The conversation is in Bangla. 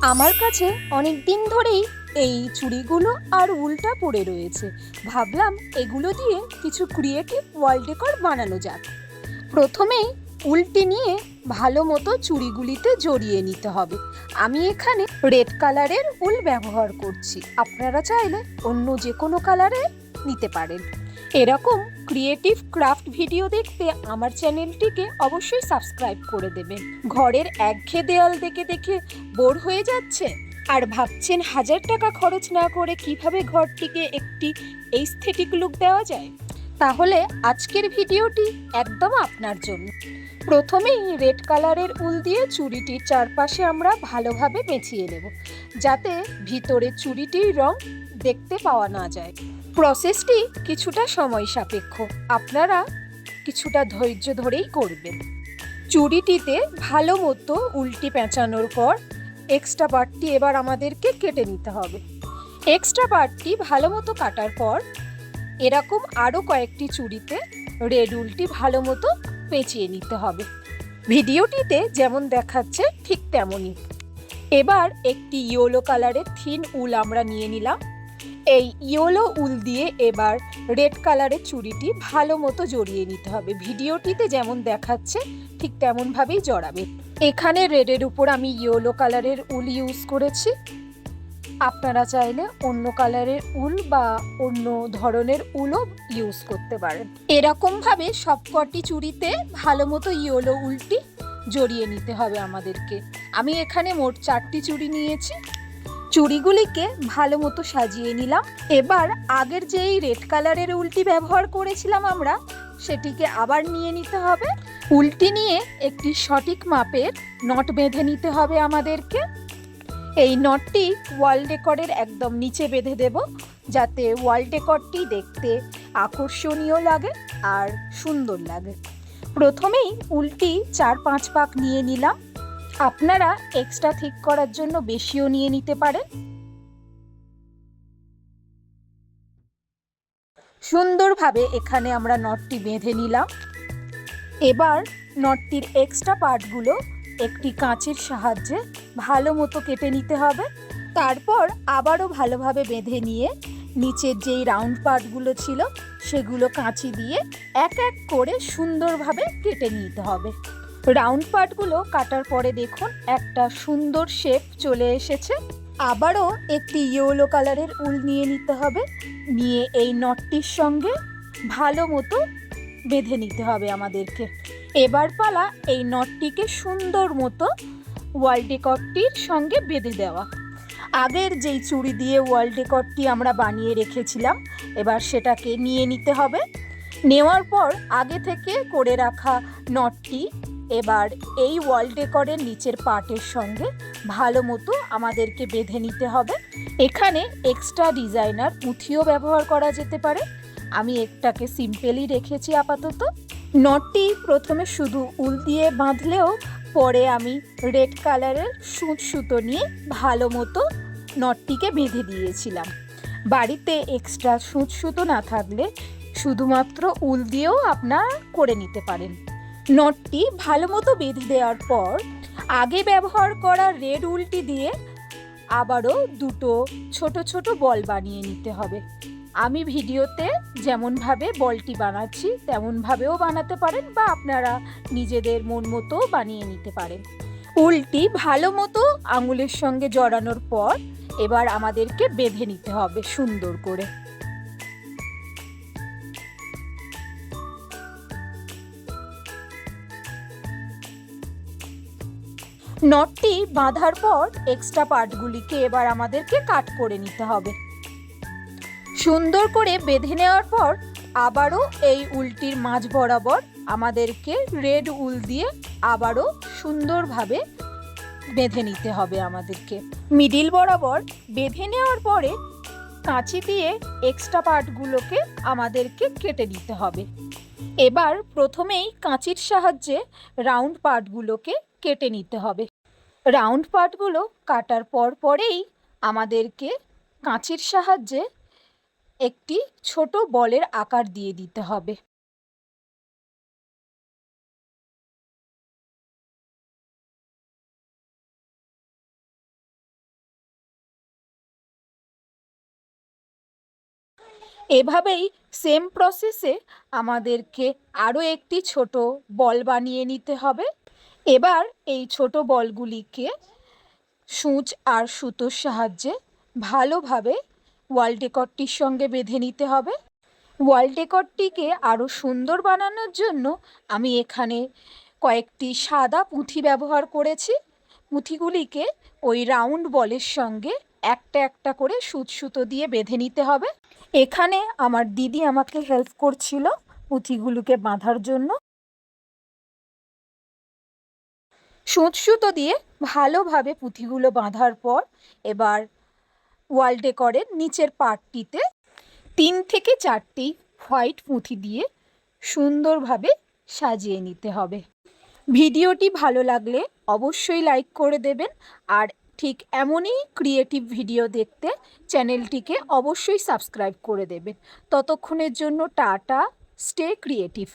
আমার কাছে অনেক দিন ধরেই এই চুড়িগুলো আর উলটা পড়ে রয়েছে। ভাবলাম এগুলো দিয়ে কিছু ক্রিয়েটিভ ওয়াল ডেকর বানানো যাক। প্রথমেই উলটি নিয়ে ভালো মতো চুড়িগুলিতে জড়িয়ে নিতে হবে। আমি এখানে রেড কালারের উল ব্যবহার করছি, আপনারা চাইলে অন্য যে কোনো কালারের নিতে পারেন। এরকম ক্রিয়েটিভ ক্রাফট ভিডিও দেখতে আমার চ্যানেলটিকে অবশ্যই সাবস্ক্রাইব করে দেবেন। ঘরের একঘেয়ে দেয়াল দেখে দেখে বোর হয়ে যাচ্ছে আর ভাবছেন 1000 টাকা খরচ না করে কিভাবে ঘরটিকে একটি এস্থেটিক লুক দেওয়া যায়, তাহলে আজকের ভিডিওটি একদম আপনার জন্য। প্রথমেই রেড কালারের উল দিয়ে চুড়িটির চারপাশে আমরা ভালোভাবে পেঁচিয়ে নেব, যাতে ভিতরে চুড়িটির রং দেখতে পাওয়া না যায়। প্রসেসটি কিছুটা সময় সাপেক্ষ, আপনারা কিছুটা ধৈর্য ধরেই করবেন। চুড়িটিতে ভালো মতো উল্টি পেঁচানোর পর এক্সট্রা পার্টটি এবার আমাদেরকে কেটে নিতে হবে। এক্সট্রা পার্টটি ভালো মতো কাটার পর এরকম আরও কয়েকটি চুড়িতে রেড উলটি ভালো মতো পেঁচিয়ে নিতে হবে। ভিডিওটিতে যেমন দেখাচ্ছে ঠিক তেমনই। এবার একটি ইয়েলো কালারের থিন উল আমরা নিয়ে নিলাম। এই ইয়েলো উল দিয়ে এবার রেড কালারের চুড়িটি ভালো মতো জড়িয়ে নিতে হবে। ভিডিওটিতে যেমন দেখাচ্ছে ঠিক তেমনভাবেই জড়াবে। এখানে রেডের উপর আমি ইয়েলো কালারের উল ইউজ করেছি, আপনারা চাইলে অন্য কালারের উল বা অন্য ধরনের উলও ইউজ করতে পারেন। এরকমভাবে সবকটি চুড়িতে ভালো মতো ইয়েলো উলটি জড়িয়ে নিতে হবে আমাদেরকে। আমি এখানে মোট 4টি চুড়ি নিয়েছি। চুড়িগুলিকে ভালো মতো সাজিয়ে নিলাম। এবার আগের যেই রেড কালারের উলটি ব্যবহার করেছিলাম আমরা, সেটিকে আবার নিয়ে নিতে হবে। উলটি নিয়ে একটি সঠিক মাপের নট বেঁধে নিতে হবে আমাদেরকে। এই নটটি ওয়াল ডেকরের একদম নিচে বেঁধে দেব, যাতে ওয়াল ডেকরটি দেখতে আকর্ষণীয় লাগে আর সুন্দর লাগে। প্রথমেই উলটি 4-5 পাক নিয়ে নিলাম, আপনারা এক্সট্রা ঠিক করার জন্য বেশিও নিয়ে নিতে পারেন। সুন্দরভাবে এখানে আমরা নটটি বেঁধে নিলাম। এবার নটটির এক্সট্রা পার্টগুলো একটি কাঁচির সাহায্যে ভালো মতো কেটে নিতে হবে। তারপর আবারও ভালোভাবে বেঁধে নিয়ে নিচের যেই রাউন্ড পার্টগুলো ছিল সেগুলো কাঁচি দিয়ে এক এক করে সুন্দরভাবে কেটে নিতে হবে। রাউন্ড পার্টগুলো কাটার পরে দেখুন একটা সুন্দর শেপ চলে এসেছে। আবারও একটি ইয়েলো কালারের উল নিয়ে নিতে হবে, নিয়ে এই নটটির সঙ্গে ভালো মতো বেঁধে নিতে হবে আমাদেরকে। এবার পালা এই নটটিকে সুন্দর মতো ওয়াল ডেকরটির সঙ্গে বেঁধে দেওয়া। আগের যেই চুড়ি দিয়ে ওয়াল ডেকরটি আমরা বানিয়ে রেখেছিলাম, এবার সেটাকে নিয়ে নিতে হবে। নেওয়ার পর আগে থেকে করে রাখা নটটি এবার এই ওয়াল ডেকরের নিচের পার্টের সঙ্গে ভালো মতো আমাদেরকে বেঁধে নিতে হবে। এখানে এক্সট্রা ডিজাইনার পুঁথিও ব্যবহার করা যেতে পারে, আমি একটাকে সিম্পলই রেখেছি আপাতত। নটটি প্রথমে শুধু উল দিয়ে বাঁধলেও পরে আমি রেড কালারের সুতো নিয়ে ভালো মতো নটটিকে বেঁধে দিয়েছিলাম। বাড়িতে এক্সট্রা সুতো না থাকলে শুধুমাত্র উল দিয়েও আপনারা করে নিতে পারেন। নটটি ভালো মতো বেঁধে দেওয়ার পর আগে ব্যবহার করা রেড উলটি দিয়ে আবারও দুটো ছোট ছোট বল বানিয়ে নিতে হবে। আমি ভিডিওতে যেমনভাবে বলটি বানাচ্ছি তেমনভাবেও বানাতে পারেন, বা আপনারা নিজেদের মন মতো বানিয়ে নিতে পারেন। উলটি ভালো মতো আঙুলের সঙ্গে জড়ানোর পর এবার আমাদেরকে বেঁধে নিতে হবে সুন্দর করে। নটটি বাঁধার পর এক্সট্রা পার্টগুলিকে এবার আমাদেরকে কাট করে নিতে হবে। সুন্দর করে বেঁধে নেওয়ার পর আবারও এই উলটির মাঝ বরাবর আমাদেরকে রেড উল দিয়ে আবারও সুন্দরভাবে বেঁধে নিতে হবে আমাদেরকে। মিডিল বরাবর বেঁধে নেওয়ার পরে কাঁচি দিয়ে এক্সট্রা পার্টগুলোকে আমাদেরকে কেটে নিতে হবে। এবার প্রথমেই কাঁচির সাহায্যে রাউন্ড পার্টগুলোকে কেটে নিতে হবে। রাউন্ড পার্টগুলো কাটার পরেই আমাদেরকে কাঁচির সাহায্যে একটি ছোট বলের আকার দিয়ে দিতে হবে। এভাবেই সেম প্রসেসে আমাদেরকে আরও একটি ছোট বল বানিয়ে নিতে হবে। এবার এই ছোট বলগুলিকে সূচ আর সুতোর সাহায্যে ভালোভাবে ওয়াল ডেকরটির সঙ্গে বেঁধে নিতে হবে। ওয়াল ডেকরটিকে আরও সুন্দর বানানোর জন্য আমি এখানে কয়েকটি সাদা পুঁথি ব্যবহার করেছি। পুঁথিগুলিকে ওই রাউন্ড বলের সঙ্গে একটা একটা করে সুতো দিয়ে বেঁধে নিতে হবে। এখানে আমার দিদি আমাকে হেল্প করছিল পুঁথিগুলোকে বাঁধার জন্য। সুতো দিয়ে ভালোভাবে পুঁথিগুলো বাঁধার পর এবার ওয়াল ডেকরের নিচের পার্টটিতে 3 থেকে 4টি হোয়াইট পুঁথি দিয়ে সুন্দরভাবে সাজিয়ে নিতে হবে। ভিডিওটি ভালো লাগলে অবশ্যই লাইক করে দেবেন, আর ঠিক এমনই ক্রিয়েটিভ ভিডিও দেখতে চ্যানেলটিকে অবশ্যই সাবস্ক্রাইব করে দেবেন। ততক্ষণের জন্য টাটা, স্টে ক্রিয়েটিভ।